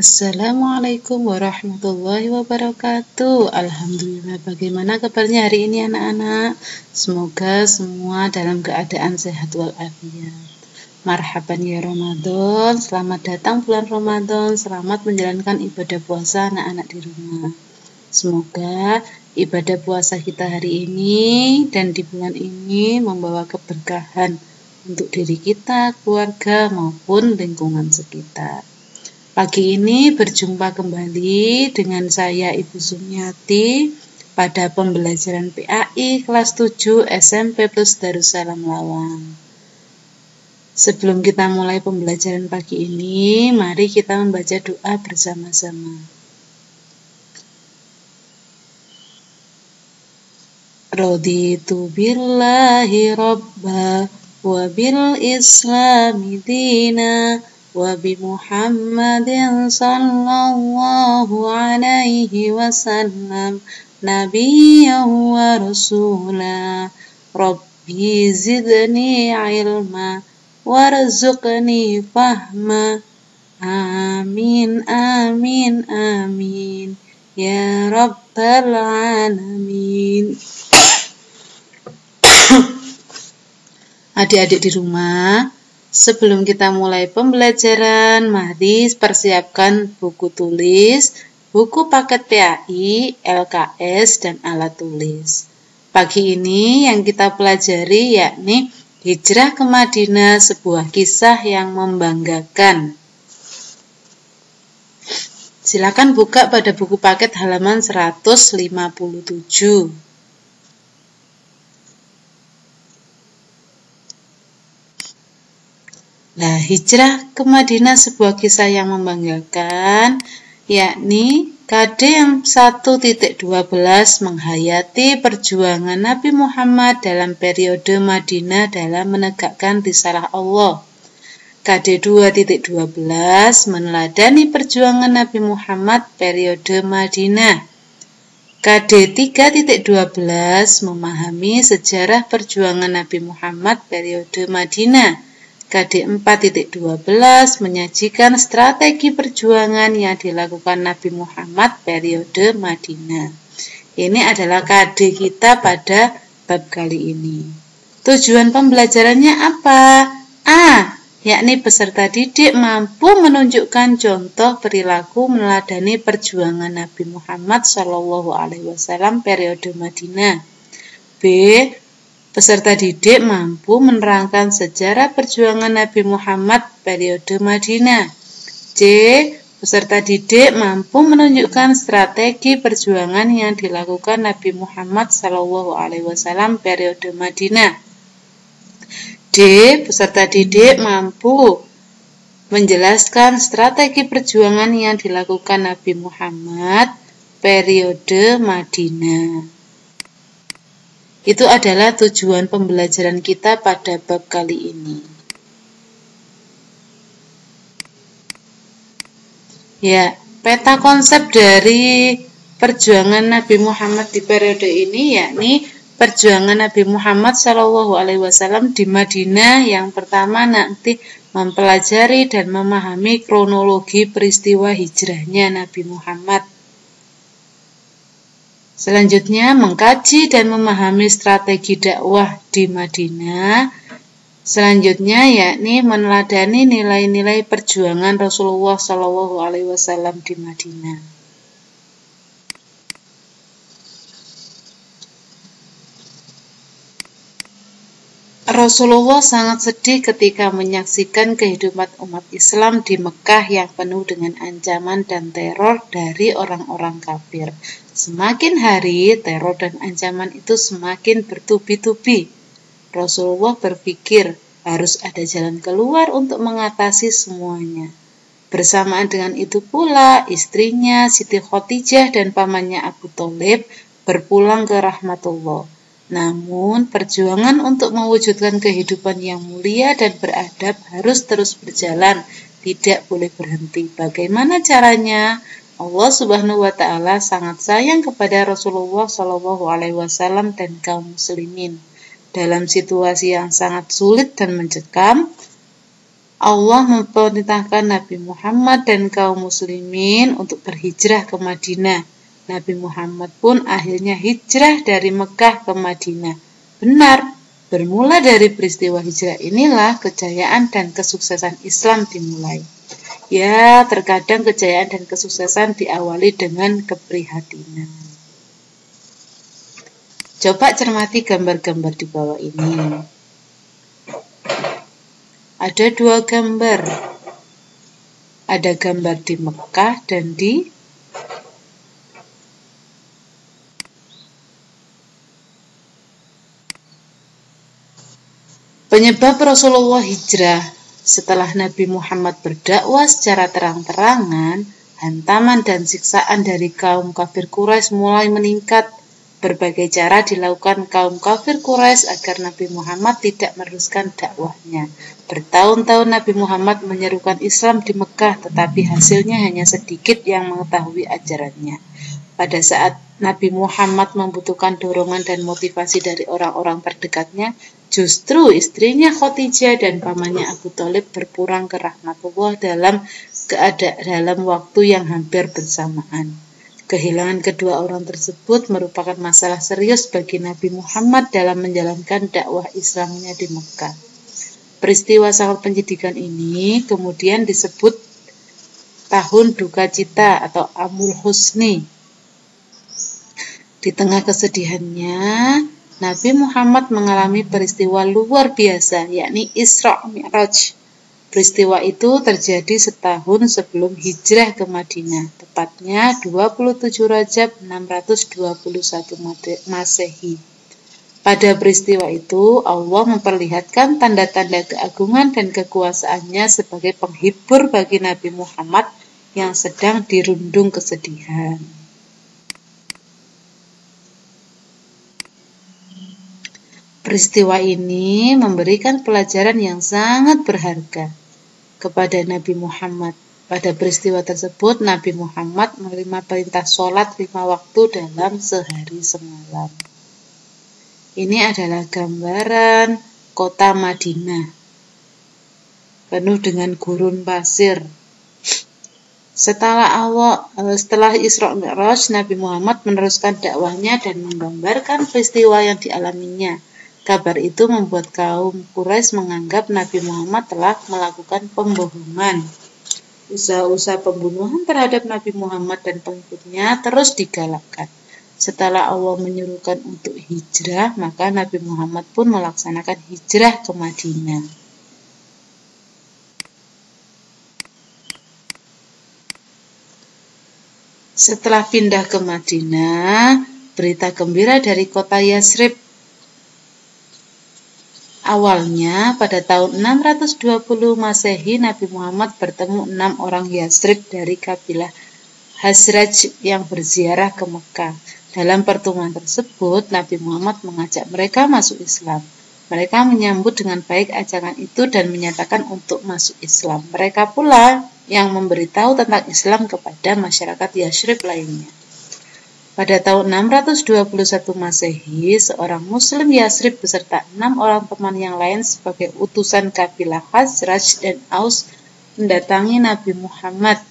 Assalamualaikum warahmatullahi wabarakatuh. Alhamdulillah, bagaimana kabarnya hari ini anak-anak? Semoga semua dalam keadaan sehat walafiat. Marhaban ya Ramadan, selamat datang bulan Ramadan, selamat menjalankan ibadah puasa anak-anak di rumah. Semoga ibadah puasa kita hari ini dan di bulan ini membawa keberkahan untuk diri kita, keluarga maupun lingkungan sekitar. Pagi ini berjumpa kembali dengan saya Ibu Sumiati pada pembelajaran PAI kelas 7 SMP Plus Darussalam Lawang. Sebelum kita mulai pembelajaran pagi ini, mari kita membaca doa bersama-sama. Raditu billahi robba wa bil islami dina wa bi Muhammadin sallallahu alaihi wasallam nabiyyan wa rasula. Rabbi zidni ilma warzuqni fahma. Amin amin amin ya rabbal alamin. Adik-adik di rumah, sebelum kita mulai pembelajaran, mari persiapkan buku tulis, buku paket PAI, LKS, dan alat tulis. Pagi ini yang kita pelajari yakni Hijrah ke Madinah, sebuah kisah yang membanggakan. Silakan buka pada buku paket halaman 157. Nah, hijrah ke Madinah sebuah kisah yang membanggakan, yakni KD 1.12 menghayati perjuangan Nabi Muhammad dalam periode Madinah dalam menegakkan risalah Allah. KD 2.12 meneladani perjuangan Nabi Muhammad periode Madinah. KD 3.12 memahami sejarah perjuangan Nabi Muhammad periode Madinah. KD 4.12 menyajikan strategi perjuangan yang dilakukan Nabi Muhammad periode Madinah. Ini adalah KD kita pada bab kali ini. Tujuan pembelajarannya apa? A. Yakni peserta didik mampu menunjukkan contoh perilaku meneladani perjuangan Nabi Muhammad SAW periode Madinah. B. Peserta didik mampu menerangkan sejarah perjuangan Nabi Muhammad periode Madinah. C. Peserta didik mampu menunjukkan strategi perjuangan yang dilakukan Nabi Muhammad SAW periode Madinah. D. Peserta didik mampu menjelaskan strategi perjuangan yang dilakukan Nabi Muhammad periode Madinah. Itu adalah tujuan pembelajaran kita pada bab kali ini. Ya, peta konsep dari perjuangan Nabi Muhammad di periode ini yakni perjuangan Nabi Muhammad SAW di Madinah. Yang pertama nanti mempelajari dan memahami kronologi peristiwa hijrahnya Nabi Muhammad. Selanjutnya, mengkaji dan memahami strategi dakwah di Madinah. Selanjutnya, yakni meneladani nilai-nilai perjuangan Rasulullah SAW di Madinah. Rasulullah sangat sedih ketika menyaksikan kehidupan umat Islam di Mekah yang penuh dengan ancaman dan teror dari orang-orang kafir. Semakin hari, teror dan ancaman itu semakin bertubi-tubi. Rasulullah berpikir harus ada jalan keluar untuk mengatasi semuanya. Bersamaan dengan itu pula, istrinya Siti Khadijah dan pamannya Abu Thalib berpulang ke rahmatullah. Namun, perjuangan untuk mewujudkan kehidupan yang mulia dan beradab harus terus berjalan, tidak boleh berhenti. Bagaimana caranya? Allah Subhanahu wa Ta'ala sangat sayang kepada Rasulullah SAW dan kaum muslimin. Dalam situasi yang sangat sulit dan mencekam, Allah memerintahkan Nabi Muhammad dan kaum muslimin untuk berhijrah ke Madinah. Nabi Muhammad pun akhirnya hijrah dari Mekah ke Madinah. Benar, bermula dari peristiwa hijrah inilah kejayaan dan kesuksesan Islam dimulai. Ya, terkadang kejayaan dan kesuksesan diawali dengan keprihatinan. Coba cermati gambar-gambar di bawah ini. Ada dua gambar. Ada gambar di Mekah dan di penyebab Rasulullah hijrah. Setelah Nabi Muhammad berdakwah secara terang-terangan, hantaman dan siksaan dari kaum kafir Quraisy mulai meningkat. Berbagai cara dilakukan kaum kafir Quraisy agar Nabi Muhammad tidak meneruskan dakwahnya. Bertahun-tahun Nabi Muhammad menyerukan Islam di Mekah, tetapi hasilnya hanya sedikit yang mengetahui ajarannya. Pada saat Nabi Muhammad membutuhkan dorongan dan motivasi dari orang-orang terdekatnya, justru istrinya Khadijah dan pamannya Abu Thalib berpulang ke rahmatullah dalam waktu yang hampir bersamaan. Kehilangan kedua orang tersebut merupakan masalah serius bagi Nabi Muhammad dalam menjalankan dakwah Islamnya di Mekah. Peristiwa sangat penyidikan ini kemudian disebut tahun duka cita atau Amul Husni. Di tengah kesedihannya, Nabi Muhammad mengalami peristiwa luar biasa, yakni Isra Mi'raj. Peristiwa itu terjadi setahun sebelum hijrah ke Madinah, tepatnya 27 Rajab 621 Masehi. Pada peristiwa itu, Allah memperlihatkan tanda-tanda keagungan dan kekuasaannya sebagai penghibur bagi Nabi Muhammad yang sedang dirundung kesedihan. Peristiwa ini memberikan pelajaran yang sangat berharga kepada Nabi Muhammad. Pada peristiwa tersebut, Nabi Muhammad menerima perintah sholat 5 waktu dalam sehari semalam. Ini adalah gambaran kota Madinah, penuh dengan gurun pasir. Setelah Isra Mi'raj, Nabi Muhammad meneruskan dakwahnya dan menggambarkan peristiwa yang dialaminya. Kabar itu membuat kaum Quraisy menganggap Nabi Muhammad telah melakukan pembohongan. Usaha-usaha pembunuhan terhadap Nabi Muhammad dan pengikutnya terus digalakkan. Setelah Allah menyuruhkan untuk hijrah, maka Nabi Muhammad pun melaksanakan hijrah ke Madinah. Setelah pindah ke Madinah, berita gembira dari kota Yatsrib. Awalnya, pada tahun 620 Masehi, Nabi Muhammad bertemu 6 orang Yatsrib dari kabilah Khazraj yang berziarah ke Mekah. Dalam pertemuan tersebut, Nabi Muhammad mengajak mereka masuk Islam. Mereka menyambut dengan baik ajakan itu dan menyatakan untuk masuk Islam. Mereka pula yang memberitahu tentang Islam kepada masyarakat Yatsrib lainnya. Pada tahun 621 Masehi, seorang Muslim Yatsrib beserta 6 orang teman yang lain sebagai utusan kabilah Khazraj dan Aus mendatangi Nabi Muhammad.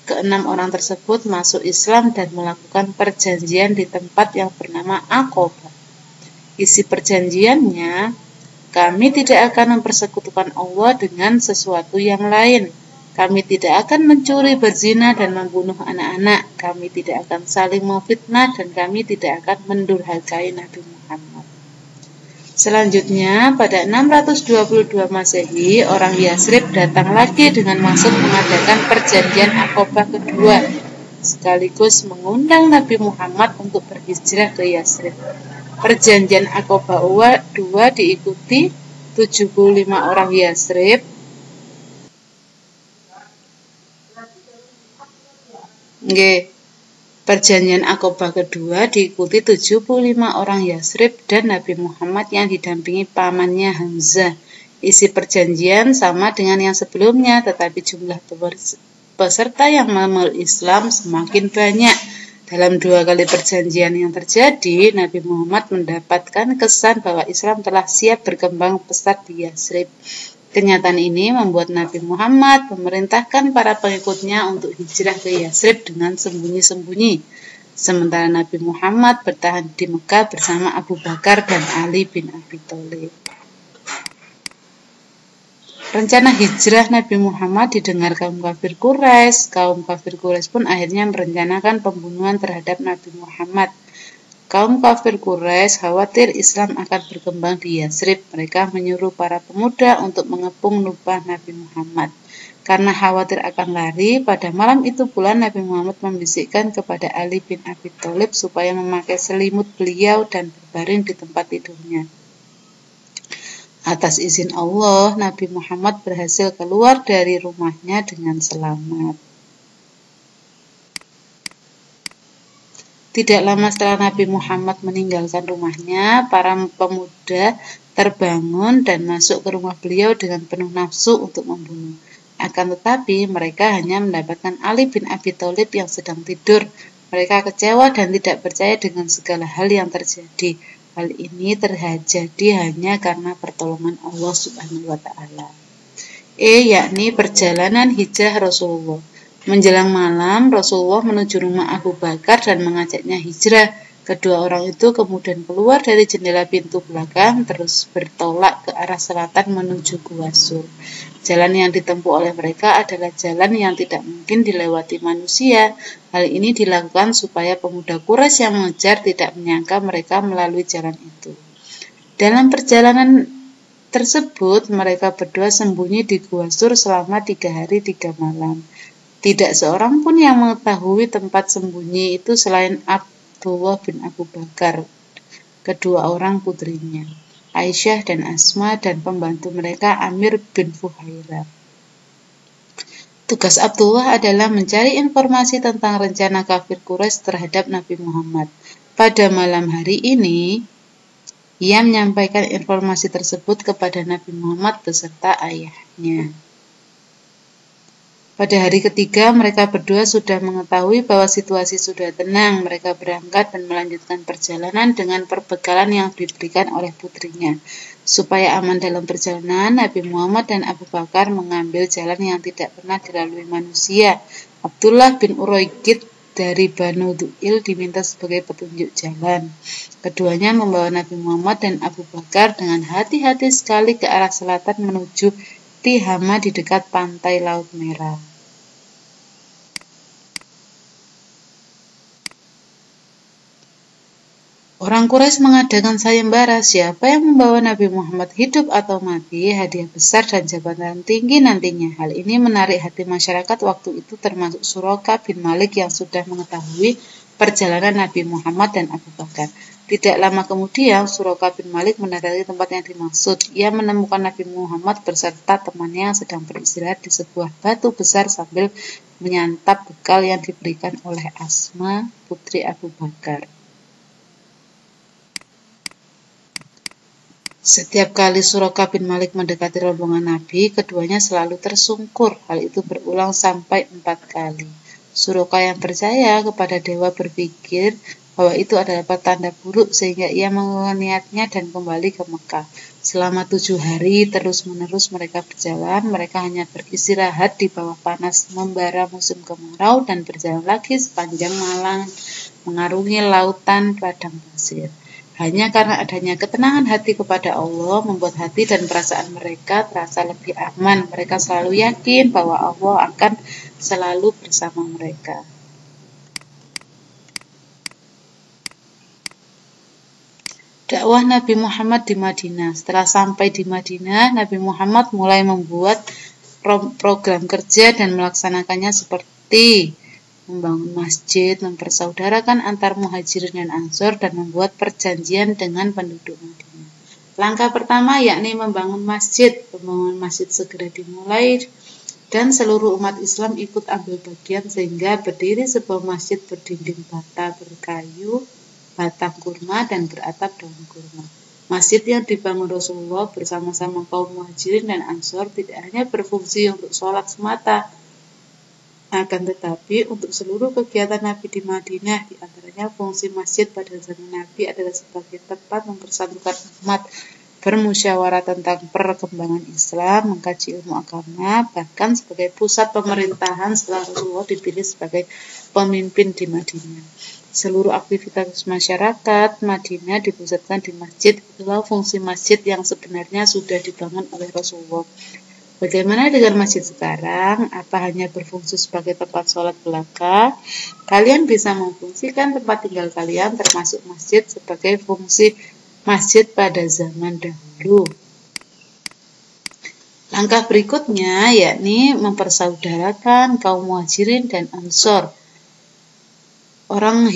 Ke-6 orang tersebut masuk Islam dan melakukan perjanjian di tempat yang bernama Aqabah. Isi perjanjiannya, kami tidak akan mempersekutukan Allah dengan sesuatu yang lain. Kami tidak akan mencuri, berzina, dan membunuh anak-anak. Kami tidak akan saling memfitnah, dan kami tidak akan mendurhakai Nabi Muhammad. Selanjutnya, pada 622 Masehi, orang Yatsrib datang lagi dengan maksud mengadakan perjanjian Aqabah kedua, sekaligus mengundang Nabi Muhammad untuk berhijrah ke Yatsrib. Perjanjian Aqabah II diikuti 75 orang Yatsrib. Perjanjian Aqabah kedua diikuti 75 orang Yatsrib dan Nabi Muhammad yang didampingi pamannya Hamzah. Isi perjanjian sama dengan yang sebelumnya, tetapi jumlah peserta yang memeluk Islam semakin banyak. Dalam 2 kali perjanjian yang terjadi, Nabi Muhammad mendapatkan kesan bahwa Islam telah siap berkembang pesat di Yatsrib. Kenyataan ini membuat Nabi Muhammad memerintahkan para pengikutnya untuk hijrah ke Yatsrib dengan sembunyi-sembunyi. Sementara Nabi Muhammad bertahan di Mekah bersama Abu Bakar dan Ali bin Abi Thalib. Rencana hijrah Nabi Muhammad didengar kaum kafir Quraisy. Kaum kafir Quraisy pun akhirnya merencanakan pembunuhan terhadap Nabi Muhammad. Kaum kafir Quraisy khawatir Islam akan berkembang di Yatsrib. Mereka menyuruh para pemuda untuk mengepung nubah Nabi Muhammad. Karena khawatir akan lari, pada malam itu pula Nabi Muhammad membisikkan kepada Ali bin Abi Thalib supaya memakai selimut beliau dan berbaring di tempat tidurnya. Atas izin Allah, Nabi Muhammad berhasil keluar dari rumahnya dengan selamat. Tidak lama setelah Nabi Muhammad meninggalkan rumahnya, para pemuda terbangun dan masuk ke rumah beliau dengan penuh nafsu untuk membunuh. Akan tetapi, mereka hanya mendapatkan Ali bin Abi Thalib yang sedang tidur. Mereka kecewa dan tidak percaya dengan segala hal yang terjadi. Hal ini terjadi hanya karena pertolongan Allah Subhanahu wa Ta'ala. Yakni perjalanan hijrah Rasulullah. Menjelang malam, Rasulullah menuju rumah Abu Bakar dan mengajaknya hijrah. Kedua orang itu kemudian keluar dari jendela pintu belakang, terus bertolak ke arah selatan menuju Gua Sur. Jalan yang ditempuh oleh mereka adalah jalan yang tidak mungkin dilewati manusia. Hal ini dilakukan supaya pemuda Quraisy yang mengejar tidak menyangka mereka melalui jalan itu. Dalam perjalanan tersebut, mereka berdua sembunyi di Gua Sur selama 3 hari 3 malam. Tidak seorang pun yang mengetahui tempat sembunyi itu selain Abdullah bin Abu Bakar, kedua orang putrinya, Aisyah dan Asma, dan pembantu mereka Amir bin Fuhairah. Tugas Abdullah adalah mencari informasi tentang rencana kafir Quraisy terhadap Nabi Muhammad. Pada malam hari ini, ia menyampaikan informasi tersebut kepada Nabi Muhammad beserta ayahnya. Pada hari ketiga, mereka berdua sudah mengetahui bahwa situasi sudah tenang. Mereka berangkat dan melanjutkan perjalanan dengan perbekalan yang diberikan oleh putrinya. Supaya aman dalam perjalanan, Nabi Muhammad dan Abu Bakar mengambil jalan yang tidak pernah dilalui manusia. Abdullah bin Uraiqid dari Banu Du'il diminta sebagai petunjuk jalan. Keduanya membawa Nabi Muhammad dan Abu Bakar dengan hati-hati sekali ke arah selatan menuju Tihama di dekat pantai Laut Merah. Orang Quraisy mengadakan sayembara siapa yang membawa Nabi Muhammad hidup atau mati, hadiah besar dan jabatan tinggi nantinya. Hal ini menarik hati masyarakat waktu itu termasuk Suraka bin Malik yang sudah mengetahui perjalanan Nabi Muhammad dan Abu Bakar. Tidak lama kemudian, Suraka bin Malik mendapati tempat yang dimaksud. Ia menemukan Nabi Muhammad beserta temannya yang sedang beristirahat di sebuah batu besar sambil menyantap bekal yang diberikan oleh Asma, putri Abu Bakar. Setiap kali Suraka bin Malik mendekati rombongan Nabi, keduanya selalu tersungkur. Hal itu berulang sampai 4 kali. Suraka yang percaya kepada dewa berpikir bahwa itu adalah petanda buruk sehingga ia mengubah niatnya dan kembali ke Mekah. Selama 7 hari terus-menerus mereka berjalan, mereka hanya beristirahat di bawah panas membara musim kemarau dan berjalan lagi sepanjang malam mengarungi lautan padang pasir. Hanya karena adanya ketenangan hati kepada Allah membuat hati dan perasaan mereka terasa lebih aman. Mereka selalu yakin bahwa Allah akan selalu bersama mereka. Dakwah Nabi Muhammad di Madinah. Setelah sampai di Madinah, Nabi Muhammad mulai membuat program kerja dan melaksanakannya seperti membangun masjid, mempersaudarakan antar muhajirin dan ansor, dan membuat perjanjian dengan penduduk Madinah. Langkah pertama yakni membangun masjid. Pembangunan masjid segera dimulai dan seluruh umat Islam ikut ambil bagian sehingga berdiri sebuah masjid berdinding bata berkayu, batang kurma, dan beratap daun kurma. Masjid yang dibangun Rasulullah bersama-sama kaum muhajirin dan ansor tidak hanya berfungsi untuk sholat semata, akan tetapi untuk seluruh kegiatan Nabi di Madinah. Di antaranya fungsi masjid pada zaman Nabi adalah sebagai tempat mempersatukan umat bermusyawarah tentang perkembangan Islam, mengkaji ilmu agama, bahkan sebagai pusat pemerintahan setelah Rasulullah dipilih sebagai pemimpin di Madinah. Seluruh aktivitas masyarakat Madinah dipusatkan di masjid. Itulah fungsi masjid yang sebenarnya sudah dibangun oleh Rasulullah. Bagaimana dengan masjid sekarang? Apa hanya berfungsi sebagai tempat sholat belaka? Kalian bisa memfungsikan tempat tinggal kalian termasuk masjid sebagai fungsi masjid pada zaman dahulu. Langkah berikutnya yakni mempersaudarakan kaum muhajirin dan ansor. Orang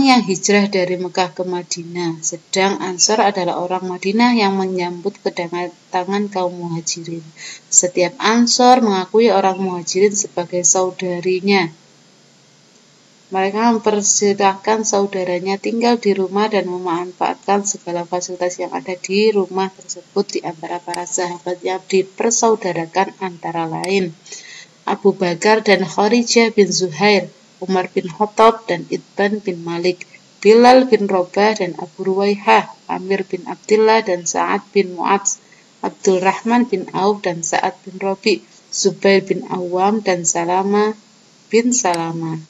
yang hijrah dari Mekah ke Madinah, sedang Ansor adalah orang Madinah yang menyambut kedatangan kaum muhajirin. Setiap Ansor mengakui orang muhajirin sebagai saudarinya. Mereka mempersilahkan saudaranya tinggal di rumah dan memanfaatkan segala fasilitas yang ada di rumah tersebut di antara para sahabat yang dipersaudarakan antara lain Abu Bakar dan Kharijah bin Zuhair, Umar bin Khattab dan Itban bin Malik, Bilal bin Rabah dan Abu Ruwaihah, Amir bin Abdullah dan Sa'ad bin Mu'adz, Abdurrahman bin Auf dan Sa'ad bin Rabi, Zubair bin Awam dan Salama bin Salama,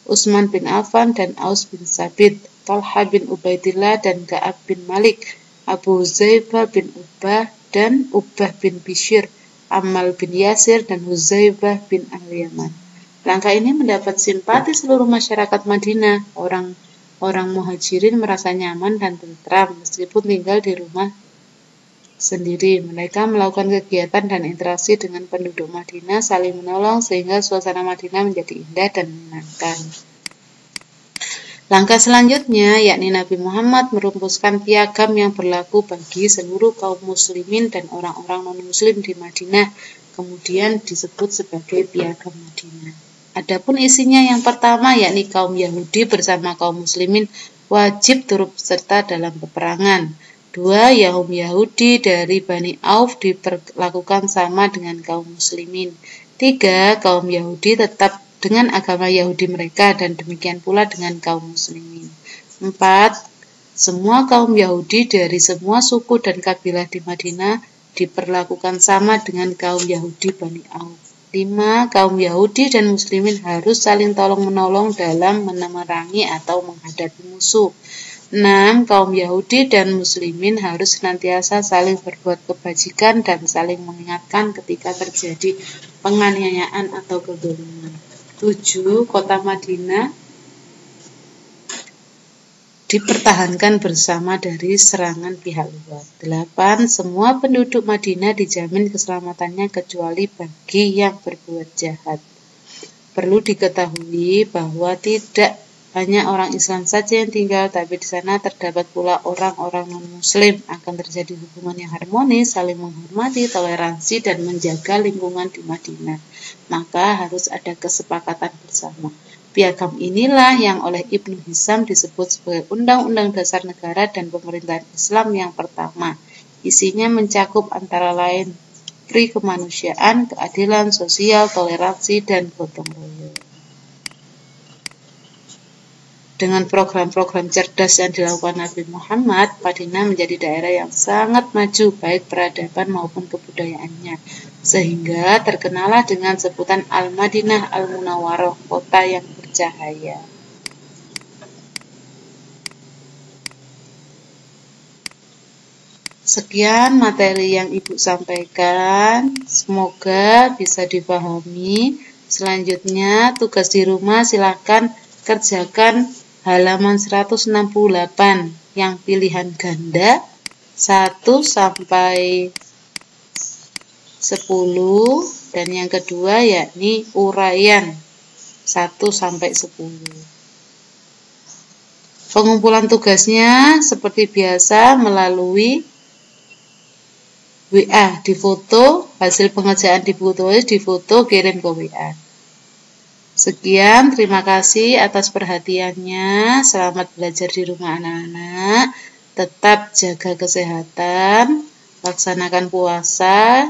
Utsman bin Affan dan Aus bin Sabit, Talha bin Ubaidillah dan Ka'ab bin Malik, Abu Huzaifah bin Ubbah dan Ubbah bin Bishr, Ammal bin Yasir dan Huzaifah bin Al-Yaman. Langkah ini mendapat simpati seluruh masyarakat Madinah. Orang muhajirin merasa nyaman dan tentram meskipun tinggal di rumah sendiri. Mereka melakukan kegiatan dan interaksi dengan penduduk Madinah, saling menolong sehingga suasana Madinah menjadi indah dan menyenangkan. Langkah selanjutnya yakni Nabi Muhammad merumuskan piagam yang berlaku bagi seluruh kaum muslimin dan orang-orang non-muslim di Madinah, kemudian disebut sebagai piagam Madinah. Adapun isinya yang pertama yakni kaum Yahudi bersama kaum muslimin wajib turut serta dalam peperangan. 2. Yahudi dari Bani Auf diperlakukan sama dengan kaum muslimin. 3. Kaum Yahudi tetap dengan agama Yahudi mereka dan demikian pula dengan kaum muslimin. 4. Semua kaum Yahudi dari semua suku dan kabilah di Madinah diperlakukan sama dengan kaum Yahudi Bani Auf. 5. Kaum Yahudi dan muslimin harus saling tolong-menolong dalam memerangi atau menghadapi musuh. 6. Kaum Yahudi dan muslimin harus senantiasa saling berbuat kebajikan dan saling mengingatkan ketika terjadi penganiayaan atau kezaliman. 7. Kota Madinah dipertahankan bersama dari serangan pihak luar. 8. Semua penduduk Madinah dijamin keselamatannya kecuali bagi yang berbuat jahat. Perlu diketahui bahwa tidak hanya orang Islam saja yang tinggal, tapi di sana terdapat pula orang-orang non-Muslim. Akan terjadi hubungan yang harmonis, saling menghormati, toleransi, dan menjaga lingkungan di Madinah. Maka harus ada kesepakatan bersama. Piagam inilah yang oleh Ibnu Hisham disebut sebagai Undang-Undang Dasar Negara dan Pemerintahan Islam yang pertama. Isinya mencakup antara lain pri kemanusiaan, keadilan sosial, toleransi, dan gotong royong. Dengan program-program cerdas yang dilakukan Nabi Muhammad, Madinah menjadi daerah yang sangat maju baik peradaban maupun kebudayaannya, sehingga terkenalah dengan sebutan Al-Madinah Al-Munawwarah, kota yang bercahaya. Sekian materi yang Ibu sampaikan, semoga bisa dipahami. Selanjutnya tugas di rumah silakan kerjakan halaman 168 yang pilihan ganda 1 sampai 10 dan yang kedua yakni uraian 1 sampai 10. Pengumpulan tugasnya seperti biasa melalui WA, difoto, hasil pengerjaan difoto, kirim ke WA. Sekian, terima kasih atas perhatiannya. Selamat belajar di rumah anak-anak. Tetap jaga kesehatan, laksanakan puasa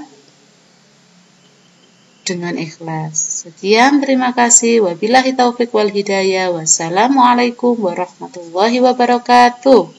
dengan ikhlas. Sekian, terima kasih. Wabillahi taufiq wal hidayah. Wassalamualaikum warahmatullahi wabarakatuh.